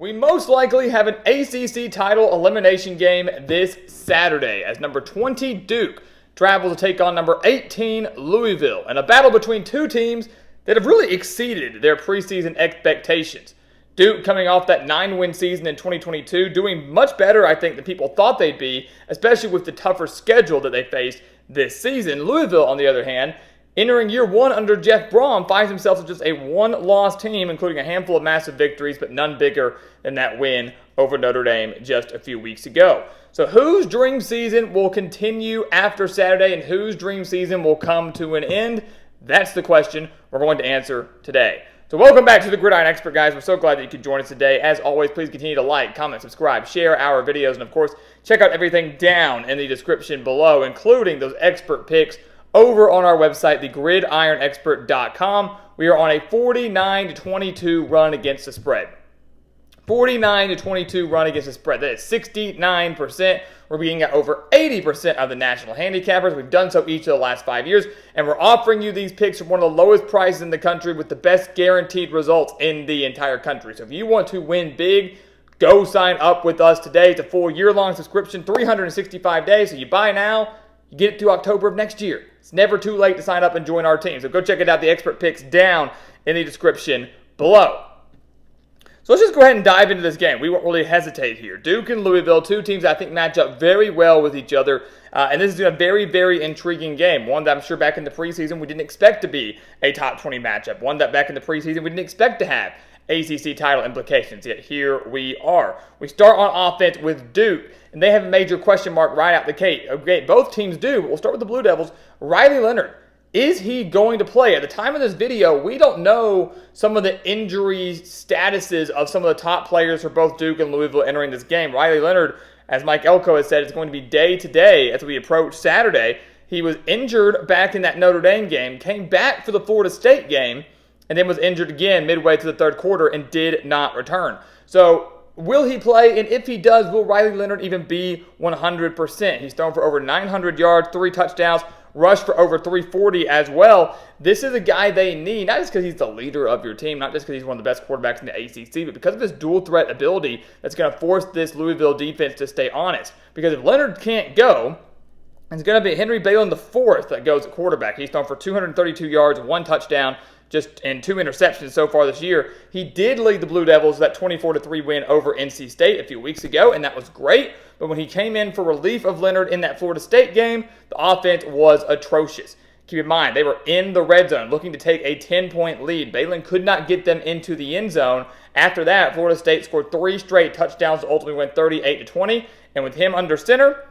We most likely have an ACC title elimination game this Saturday as number 20 Duke travels to take on number 18 Louisville in a battle between two teams that have really exceeded their preseason expectations. Duke coming off that 9-win season in 2022, doing much better, I think, than people thought they'd be, especially with the tougher schedule that they faced this season. Louisville, on the other hand, entering year one under Jeff Brom, finds himself as just a one-loss team, including a handful of massive victories, but none bigger than that win over Notre Dame just a few weeks ago. So whose dream season will continue after Saturday, and whose dream season will come to an end? That's the question we're going to answer today. So welcome back to the Gridiron Expert, guys. We're so glad that you could join us today. As always, please continue to like, comment, subscribe, share our videos, and of course, check out everything down in the description below, including those expert picks over on our website, thegridironexpert.com. We are on a 49-22 run against the spread. 49-22 run against the spread. That is 69%. We're being at over 80% of the national handicappers. We've done so each of the last 5 years, and we're offering you these picks from one of the lowest prices in the country with the best guaranteed results in the entire country. So if you want to win big, go sign up with us today. It's a full year-long subscription, 365 days. So you buy now, you get it through October of next year. It's never too late to sign up and join our team. So go check it out, the expert picks down in the description below. So let's just go ahead and dive into this game. We won't really hesitate here. Duke and Louisville, two teams I think match up very well with each other. And this is a very, very intriguing game. One that I'm sure back in the preseason we didn't expect to be a top 20 matchup. One that back in the preseason we didn't expect to have ACC title implications. Yet here we are. We start on offense with Duke, and they have a major question mark right out the gate. Okay, both teams do, but we'll start with the Blue Devils. Riley Leonard. Is he going to play? At the time of this video, we don't know some of the injury statuses of some of the top players for both Duke and Louisville entering this game. Riley Leonard, as Mike Elko has said, is going to be day to day as we approach Saturday. He was injured back in that Notre Dame game, came back for the Florida State game, and then was injured again midway through the third quarter and did not return. So will he play? And if he does, will Riley Leonard even be 100%? He's thrown for over 900 yards, 3 touchdowns, rushed for over 340 as well. This is a guy they need, not just because he's the leader of your team, not just because he's one of the best quarterbacks in the ACC, but because of his dual threat ability that's going to force this Louisville defense to stay honest. Because if Leonard can't go, it's going to be Henry Balin IV that goes at quarterback. He's thrown for 232 yards, 1 touchdown, just in 2 interceptions so far this year. He did lead the Blue Devils to that 24-3 win over NC State a few weeks ago, and that was great. But when he came in for relief of Leonard in that Florida State game, the offense was atrocious. Keep in mind, they were in the red zone looking to take a 10-point lead. Balin could not get them into the end zone. After that, Florida State scored 3 straight touchdowns to ultimately win 38-20. And with him under center,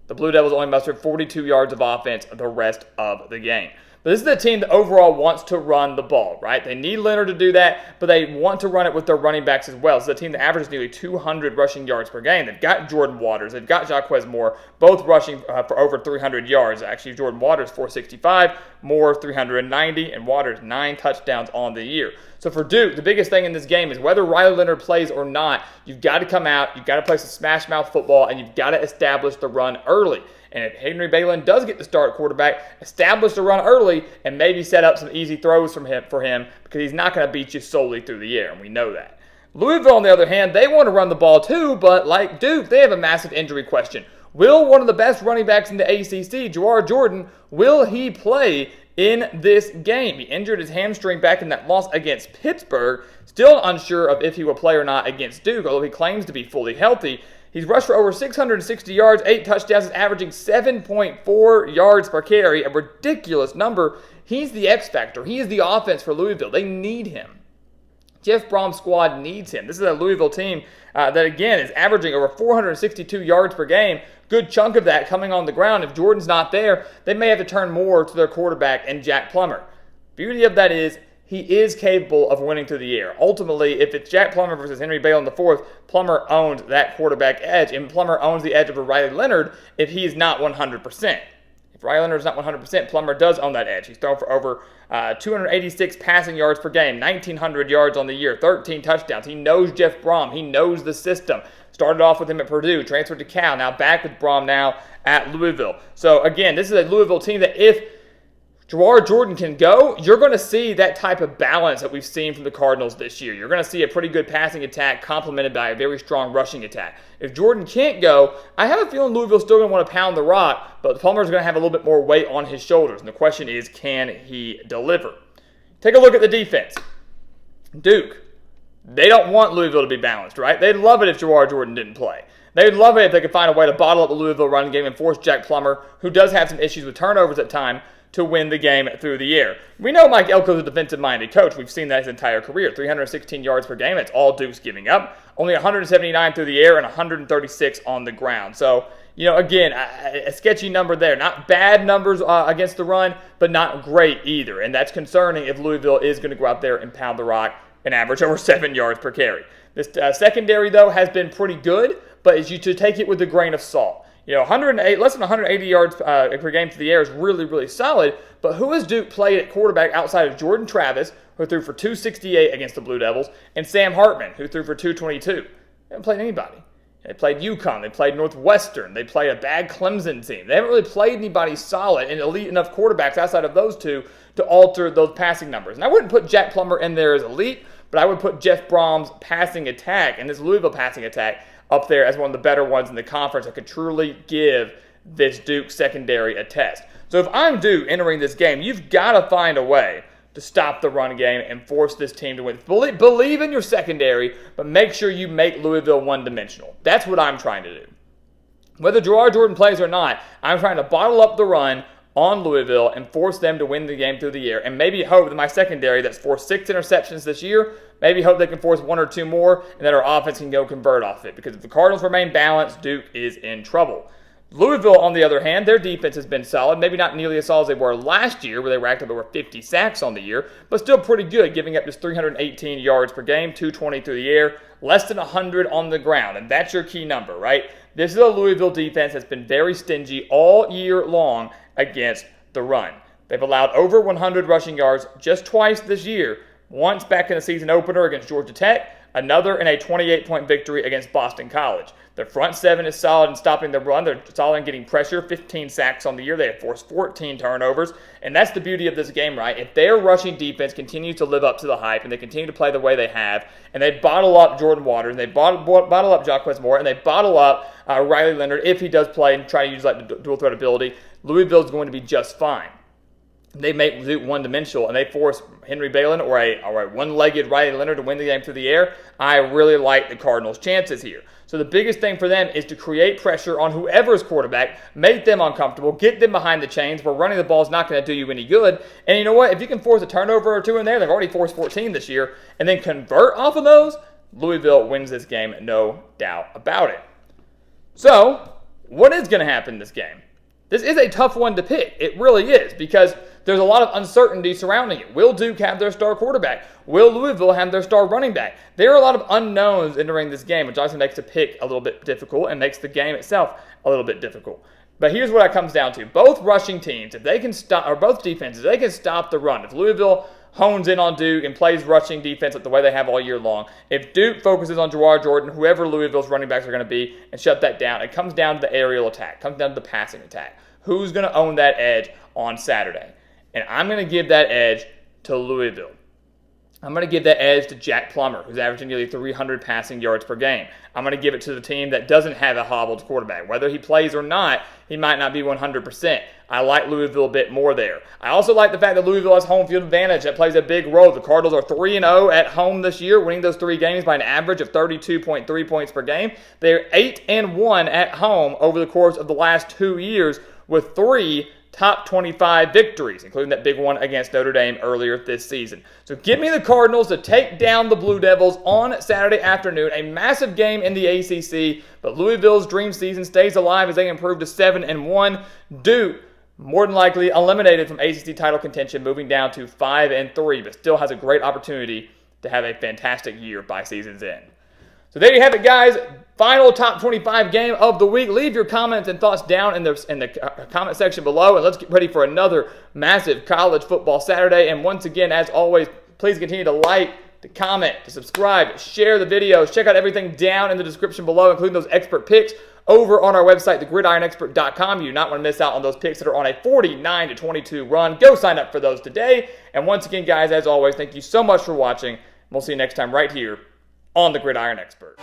the Blue Devils only mustered 42 yards of offense the rest of the game. But this is a team that overall wants to run the ball, right? They need Leonard to do that, but they want to run it with their running backs as well. This is a team that averages nearly 200 rushing yards per game. They've got Jordan Waters. They've got Jaquez Moore, both rushing for over 300 yards. Actually, Jordan Waters, 465, Moore, 390, and Waters, 9 touchdowns on the year. So for Duke, the biggest thing in this game is whether Riley Leonard plays or not, you've got to come out, you've got to play some smash mouth football, and you've got to establish the run early. And if Henry Balin does get to start quarterback, establish the run early and maybe set up some easy throws for him because he's not going to beat you solely through the air, and we know that. Louisville, on the other hand, they want to run the ball too, but like Duke, they have a massive injury question. Will one of the best running backs in the ACC, Jawar Jordan, will he play in this game? He injured his hamstring back in that loss against Pittsburgh. Still unsure of if he will play or not against Duke, although he claims to be fully healthy. He's rushed for over 660 yards, 8 touchdowns, averaging 7.4 yards per carry, a ridiculous number. He's the X factor. He is the offense for Louisville. They need him. Jeff Brom's squad needs him. This is a Louisville team that, again, is averaging over 462 yards per game. Good chunk of that coming on the ground. If Jordan's not there, they may have to turn more to their quarterback and Jack Plummer. Beauty of that is he is capable of winning through the air. Ultimately, if it's Jack Plummer versus Henry Balin IV, Plummer owns that quarterback edge, and Plummer owns the edge of a Riley Leonard if he's not 100%. If Riley Leonard's not 100%, Plummer does own that edge. He's thrown for over 286 passing yards per game, 1,900 yards on the year, 13 touchdowns. He knows Jeff Brom. He knows the system. Started off with him at Purdue, transferred to Cal, now back with Brom now at Louisville. So, again, this is a Louisville team that if Jawhar Jordan can go, you're going to see that type of balance that we've seen from the Cardinals this year. You're going to see a pretty good passing attack complemented by a very strong rushing attack. If Jordan can't go, I have a feeling Louisville's still going to want to pound the rock, but Plummer's going to have a little bit more weight on his shoulders. And the question is, can he deliver? Take a look at the defense. Duke, they don't want Louisville to be balanced, right? They'd love it if Jawhar Jordan didn't play. They'd love it if they could find a way to bottle up the Louisville running game and force Jack Plummer, who does have some issues with turnovers at times, to win the game through the air. We know Mike Elko's a defensive-minded coach. We've seen that his entire career. 316 yards per game. That's all Duke's giving up. Only 179 through the air and 136 on the ground. So, again, a sketchy number there. Not bad numbers against the run, but not great either. And that's concerning if Louisville is going to go out there and pound the rock and average over 7 yards per carry. This secondary, though, has been pretty good, but you should take it with a grain of salt. 108, less than 180 yards per game to the air is really, really solid. But who has Duke played at quarterback outside of Jordan Travis, who threw for 268 against the Blue Devils, and Sam Hartman, who threw for 222? They haven't played anybody. They played UConn. They played Northwestern. They played a bad Clemson team. They haven't really played anybody solid and elite enough quarterbacks outside of those two to alter those passing numbers. And I wouldn't put Jack Plummer in there as elite, but I would put Jeff Brom's passing attack and this Louisville passing attack up there as one of the better ones in the conference that could truly give this Duke secondary a test. So if I'm Duke entering this game, you've got to find a way to stop the run game and force this team to win. Believe in your secondary, but make sure you make Louisville one-dimensional. That's what I'm trying to do. Whether Jawhar Jordan plays or not, I'm trying to bottle up the run on Louisville and force them to win the game through the air. And maybe hope that my secondary that's forced 6 interceptions this year, maybe hope they can force 1 or 2 more and that our offense can go convert off it. Because if the Cardinals remain balanced, Duke is in trouble. Louisville, on the other hand, their defense has been solid. Maybe not nearly as solid as they were last year, where they racked up over 50 sacks on the year, but still pretty good, giving up just 318 yards per game, 220 through the air, less than 100 on the ground. And that's your key number, right? This is a Louisville defense that's been very stingy all year long against the run. They've allowed over 100 rushing yards just twice this year, once back in the season opener against Georgia Tech, another in a 28-point victory against Boston College. Their front seven is solid in stopping the run. They're solid in getting pressure, 15 sacks on the year. They have forced 14 turnovers, and that's the beauty of this game, right? If their rushing defense continues to live up to the hype and they continue to play the way they have, and they bottle up Jordan Waters, and they bottle up Jacquez Moore, and they bottle up Riley Leonard if he does play and try to use like the dual threat ability, Louisville is going to be just fine. They make Duke one-dimensional, and they force Henry Balin or a one-legged Riley Leonard to win the game through the air. I really like the Cardinals' chances here. So the biggest thing for them is to create pressure on whoever's quarterback, make them uncomfortable, get them behind the chains where running the ball is not going to do you any good. And you know what? If you can force a turnover or 2 in there, they've already forced 14 this year, and then convert off of those, Louisville wins this game, no doubt about it. So what is going to happen in this game? This is a tough one to pick. It really is, because there's a lot of uncertainty surrounding it. Will Duke have their star quarterback? Will Louisville have their star running back? There are a lot of unknowns entering this game, which also makes the pick a little bit difficult and makes the game itself a little bit difficult. But here's what it comes down to. Both rushing teams, if they can stop, or both defenses, they can stop the run. If Louisville hones in on Duke and plays rushing defense like the way they have all year long, if Duke focuses on Jawhar Jordan, whoever Louisville's running backs are going to be, and shut that down, it comes down to the aerial attack. It comes down to the passing attack. Who's going to own that edge on Saturday? And I'm going to give that edge to Louisville. I'm going to give that edge to Jack Plummer, who's averaging nearly 300 passing yards per game. I'm going to give it to the team that doesn't have a hobbled quarterback. Whether he plays or not, he might not be 100%. I like Louisville a bit more there. I also like the fact that Louisville has home field advantage. That plays a big role. The Cardinals are 3-0 at home this year, winning those 3 games by an average of 32.3 points per game. They're 8-1 at home over the course of the last 2 years with 3 top 25 victories, including that big one against Notre Dame earlier this season. So give me the Cardinals to take down the Blue Devils on Saturday afternoon. A massive game in the ACC, but Louisville's dream season stays alive as they improve to 7-1. Duke, more than likely eliminated from ACC title contention, moving down to 5-3, but still has a great opportunity to have a fantastic year by season's end. So there you have it, guys. Final top 25 game of the week. Leave your comments and thoughts down in the comment section below, and let's get ready for another massive college football Saturday. And once again, as always, please continue to like, to comment, to subscribe, share the videos. Check out everything down in the description below, including those expert picks over on our website, thegridironexpert.com. You do not want to miss out on those picks that are on a 49-22 run. Go sign up for those today. And once again, guys, as always, thank you so much for watching. We'll see you next time right here on The Gridiron Expert.